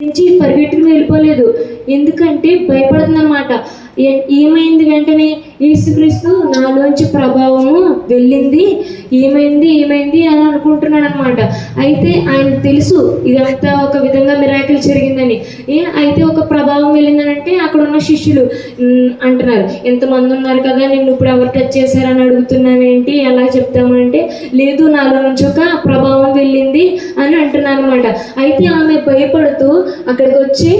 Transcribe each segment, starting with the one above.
నుంచి పరిగెట్టుకుని వెళ్ళిపోలేదు, ఎందుకంటే భయపడుతుంది అనమాట. ఏమైంది? వెంటనే యేసుక్రీస్తు నాలోంచి ప్రభావము వెళ్ళింది, ఏమైంది అని అనుకుంటున్నాడు అనమాట. అయితే ఆయనకు తెలుసు ఇదంతా ఒక విధంగా మిరాకిల్ జరిగిందని. అయితే ఒక ప్రభావం వెళ్ళిందని అంటే అక్కడ ఉన్న శిష్యులు అంటున్నారు, ఎంతమంది ఉన్నారు కదా, నిన్ను ఇప్పుడు ఎవరు టచ్ చేశారని అడుగుతున్నావేంటి, ఎలా చెప్తామంటే లేదు, నాలో నుంచి ఒక ప్రభావం వెళ్ళింది అని అంటున్నారు అనమాట. అయితే ఆమె భయపడుతూ అక్కడికి వచ్చి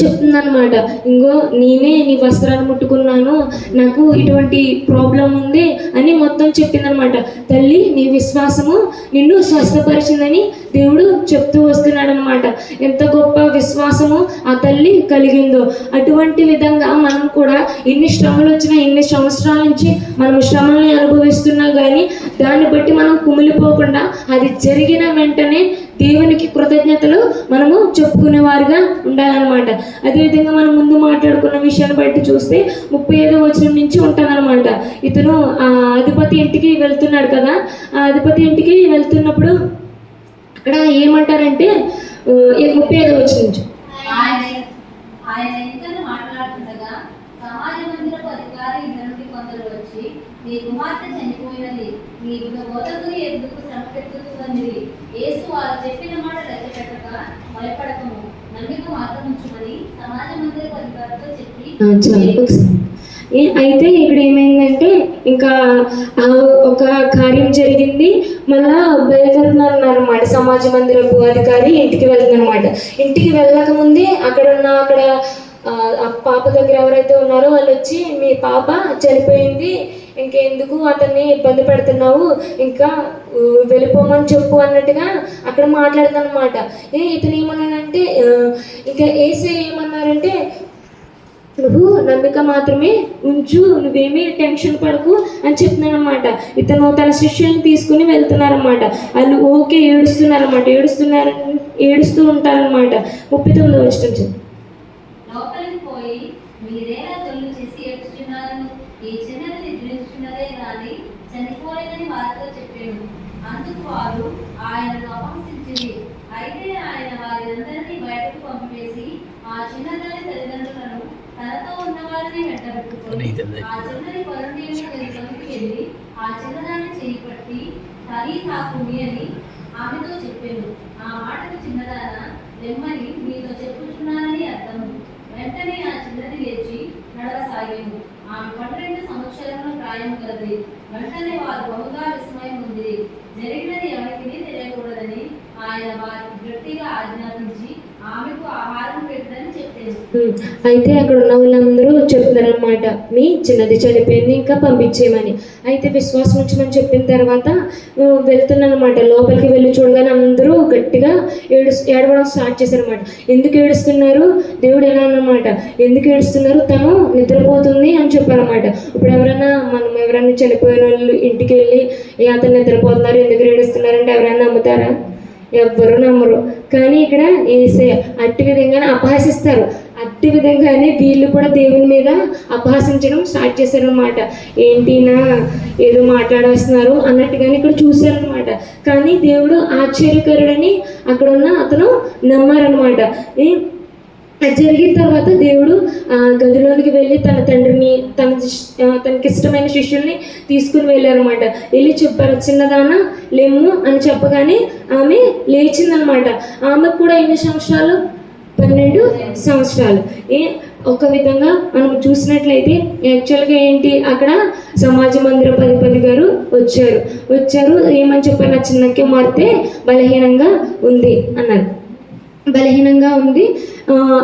చెప్తుందనమాట, ఇంకో నేనే నీ వస్త్రాన్ని ముట్టుకున్నాను, నాకు ఇటువంటి ప్రాబ్లం ఉంది అని మొత్తం చెప్పిందనమాట. తల్లి, నీ విశ్వాసము నిన్ను స్వస్థపరిచిందని దేవుడు చెప్తూ వస్తున్నాడు అనమాట. ఎంత గొప్ప విశ్వాసము ఆ తల్లి కలిగిందో. అటువంటి విధంగా మనం కూడా ఎన్ని శ్రమలు వచ్చినా, ఎన్ని సంవత్సరాల నుంచి మనం శ్రమల్ని అనుభవిస్తున్నా కానీ దాన్ని బట్టి మనం కుమిలిపోకుండా అది జరిగిన వెంటనే దేవునికి కృతజ్ఞతలు మనము చెప్పుకునేవారుగా ఉండాలన్నమాట. అదేవిధంగా మనం ముందు మాట్లాడుకున్న విషయాన్ని బట్టి చూస్తే 35వ వచనం నుంచి ఉంటానన్నమాట. ఇతను ఆ అధిపతి ఇంటికి వెళ్తున్నాడు కదా, ఆ అధిపతి ఇంటికి వెళ్తున్నప్పుడు అక్కడ ఏమంటారంటే 35వ వచనం నుంచి సమాజ మందిరపు అధికారి ఇద్దరికి కొందరు వచ్చి, నీ కుమార్తె చనిపోయినది, నీ బోధకుని ఎందుకు శ్రమ పెట్టుకుంది? యేసు వారు చెప్పిన మాట లెక్కపెట్టక భయపడకము, నమ్మిక మాత్రం ఉంచుమని సమాజ మందిరపు అధికారితో చెప్పి. అయితే ఇక్కడ ఏమైందంటే ఇంకా ఒక కార్యం జరిగింది, మళ్ళా బయలుదేరుతున్నారన్నమాట. సమాజ మందిరపు అధికారి ఇంటికి వెళ్తుందన్నమాట. ఇంటికి వెళ్ళక ముందే అక్కడ ఆ పాప దగ్గర ఎవరైతే ఉన్నారో వాళ్ళు వచ్చి, మీ పాప చనిపోయింది, ఇంకెందుకు అతన్ని ఇబ్బంది పెడుతున్నావు, ఇంకా వెళ్ళిపోమని చెప్పు అన్నట్టుగా అక్కడ మాట్లాడుతుందన్నమాట. ఇతను ఏమన్నానంటే, ఇంకా యేసయ్య ఏమన్నారంటే, నువ్వు నమ్మిక మాత్రమే ఉంచు, నువ్వేమీ టెన్షన్ పడకు అని చెప్తున్నాను అనమాట. ఇతను తన శిష్యుల్ని తీసుకుని వెళ్తున్నారన్నమాట. వాళ్ళు ఓకే ఏడుస్తున్నారన్నమాట, ఏడుస్తూ ఉంటారనమాట. 39వ వచనం లోపలికి పోయి, మీరేలా తొలి చేసి ఏడుస్తున్నారు? ఈ చిన్నది నిద్రిస్తున్నదే కానీ చనిపోలేదని వారితో చెప్పాను. అందుకు వారు ఆయనను అపహసించింది. అయితే ఆయన వారినందరినీ బయటకు పంపివేసి ఆ చిన్నదాని తల్లిదండ్రులను తనతో ఉన్న వారిని వెంటబెట్టుకొని ఆ చిన్నది పరుండేమి గదిలోకి వెళ్ళి ఆ చిన్నదాన్ని చేయి పట్టి, తల్లి తాకుమి అని ఆమెతో చెప్పాను. ఆ మాటకు చిన్నదాన లెమ్మని మీతో చెప్పుచున్నానని అర్థము. వెంటనే ఆ చిన్నది లేచి నడవసాగాను. ఆమె 12 సంవత్సరముల ప్రాయం కలది. వెంటనే వారు బహుగా విస్మయం ఉంది. జరిగినది ఎవరికి తెలియకూడదని ఆయన వారికి గట్టిగా ఆజ్ఞాపించి ఆమెకు ఆహారం పెట్టదని చెప్పారు. అయితే అక్కడ ఉన్న వాళ్ళందరూ చెప్తున్నారనమాట, మీ చిన్నది చనిపోయింది, ఇంకా పంపించేయమని. అయితే విశ్వాసం ఉంచమని చెప్పిన తర్వాత వెళ్తున్నానమాట. లోపలికి వెళ్ళి చూడగానే అందరూ గట్టిగా ఏడవడం స్టార్ట్ చేశారనమాట. ఎందుకు ఏడుస్తున్నారు? దేవుడు ఎలా అన్నమాట, ఎందుకు ఏడుస్తున్నారు? తను నిద్రపోతుంది అని చెప్పారనమాట. ఇప్పుడు ఎవరైనా చనిపోయిన వాళ్ళు ఇంటికి వెళ్ళి అతను నిద్రపోతున్నారు, ఎందుకు ఏడుస్తున్నారంటే ఎవరైనా నమ్ముతారా? ఎవ్వరూ నమ్మరు. కానీ ఇక్కడ యేసయ్య అట్టి విధంగానే అపహసిస్తారు. అట్టి విధంగానే వీళ్ళు కూడా దేవుని మీద అపహసించడం స్టార్ట్ చేశారనమాట. ఏంటినా ఏదో మాట్లాడేస్తున్నారు అన్నట్టుగానే ఇక్కడ చూశారనమాట. కానీ దేవుడు ఆశ్చర్యకరుడని అక్కడ ఉన్న అతను నమ్మారనమాట. జరిగిన తర్వాత దేవుడు గదిలోనికి వెళ్ళి తన తండ్రిని తనకి ఇష్టమైన శిష్యుల్ని తీసుకుని వెళ్ళారనమాట. వెళ్ళి చెప్పారు, చిన్నదాన లేము అని చెప్పగానే ఆమె లేచిందనమాట. ఆమెకు కూడా ఎన్ని సంవత్సరాలు? 12 సంవత్సరాలు. ఒక విధంగా మనం చూసినట్లయితే యాక్చువల్గా ఏంటి, అక్కడ సమాజ మందిరపు అధిపతి గారు వచ్చారు. ఏమని చెప్పారు? నా చిన్న కుమార్తె బలహీనంగా ఉంది అన్నారు. బలహీనంగా ఉంది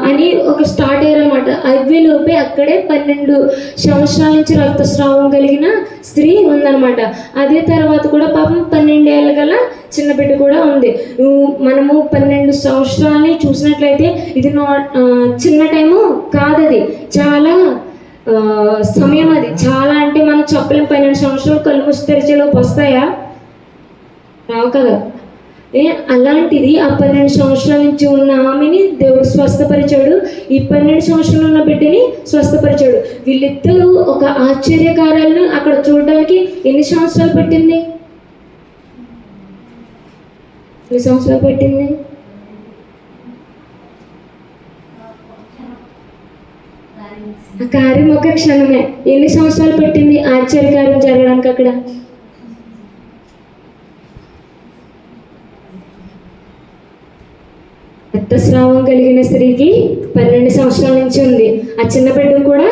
అని ఒక స్టార్ట్ అయ్యారనమాట. అవ్వేలోపే అక్కడే 12 సంవత్సరాల నుంచి రక్తస్రావం కలిగిన స్త్రీ ఉందన్నమాట. అదే తర్వాత కూడా పాపం 12 ఏళ్ళ గల చిన్న బిడ్డ కూడా ఉంది. మనము 12 సంవత్సరాలని చూసినట్లయితే ఇది చిన్న టైము కాదది, చాలా సమయం. అది చాలా అంటే మనం చెప్పలేం. 12 సంవత్సరాలు కళ్ళు మూసి తెరిచేలోపు వస్తాయా? రావు కదా. అలాంటిది ఆ 12 సంవత్సరాల నుంచి ఉన్న ఆమెని దేవుడు స్వస్థపరిచాడు. ఈ 12 సంవత్సరాలు ఉన్న బిడ్డని స్వస్థపరిచాడు. వీళ్ళిద్దరూ ఒక ఆశ్చర్యకారాలను అక్కడ చూడడానికి ఎన్ని సంవత్సరాలు పట్టింది? ఎన్ని సంవత్సరాలు పట్టింది? ఆ కార్యం ఒక క్షణమే. ఎన్ని సంవత్సరాలు పట్టింది ఆశ్చర్యకార్యం జరగడానికి అక్కడ? రక్తస్రావం కలిగిన స్త్రీకి 12 సంవత్సరాల నుంచి ఉంది. ఆ చిన్న బిడ్డకు కూడా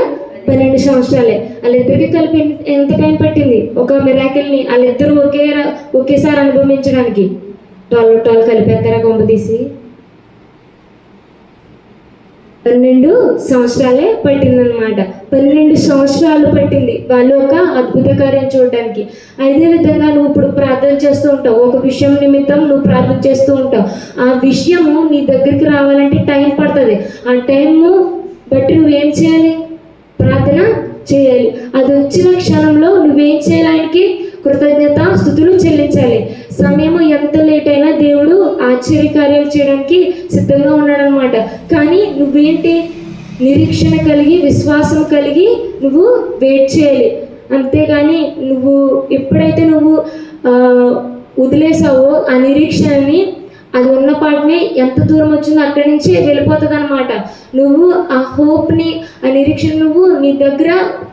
12 సంవత్సరాలే. వాళ్ళిద్దరికి కలిపి ఎంత టైం పట్టింది ఒక మిరాకిల్ని వాళ్ళిద్దరూ ఒకేసారి అనుభవించడానికి? 12 కలిపేస్తారా కొంప తీసి? 12 సంవత్సరాలే పట్టిందనమాట. 12 సంవత్సరాలు పట్టింది వాళ్ళు ఒక అద్భుత కార్యం చూడడానికి. అదే విధంగా నువ్వు ఇప్పుడు ప్రార్థన చేస్తూ ఉంటావు, ఒక విషయం నిమిత్తం నువ్వు ప్రార్థన చేస్తూ ఉంటావు. ఆ విషయము నీ దగ్గరికి రావాలంటే టైం పడుతుంది. ఆ టైము బట్టి నువ్వేం చేయాలి? ప్రార్థన చేయాలి. అది వచ్చిన క్షణంలో నువ్వేం చేయాలి? ఆయనకి కృతజ్ఞత స్తుతులు చెల్లించాలి. సమయం ఎంత లేట్ అయినా దేవుడు ఆశ్చర్యకార్యాలు చేయడానికి సిద్ధంగా ఉన్నాడనమాట. కానీ నువ్వేంటి? నిరీక్షణ కలిగి విశ్వాసం కలిగి నువ్వు వెయిట్ చేయాలి. అంతేగాని నువ్వు ఎప్పుడైతే నువ్వు వదిలేసావో ఆ నిరీక్షణని, అది ఉన్న పాటిని ఎంత దూరం వచ్చిందో అక్కడి నుంచి వెళ్ళిపోతుంది అనమాట. నువ్వు ఆ హోప్ని, ఆ నిరీక్షణ నువ్వు నీ దగ్గర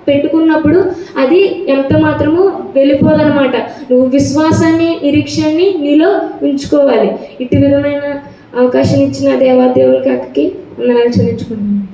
పెట్టుకున్నప్పుడు అది ఎంత మాత్రము వెళ్ళిపోదనమాట. నువ్వు విశ్వాసాన్ని, నిరీక్షణని నీలో ఉంచుకోవాలి. ఇటు విధమైన అవకాశం ఇచ్చిన దేవాదేవులకి అక్కకి వందనాలు చెల్లించుకుంటున్నాను.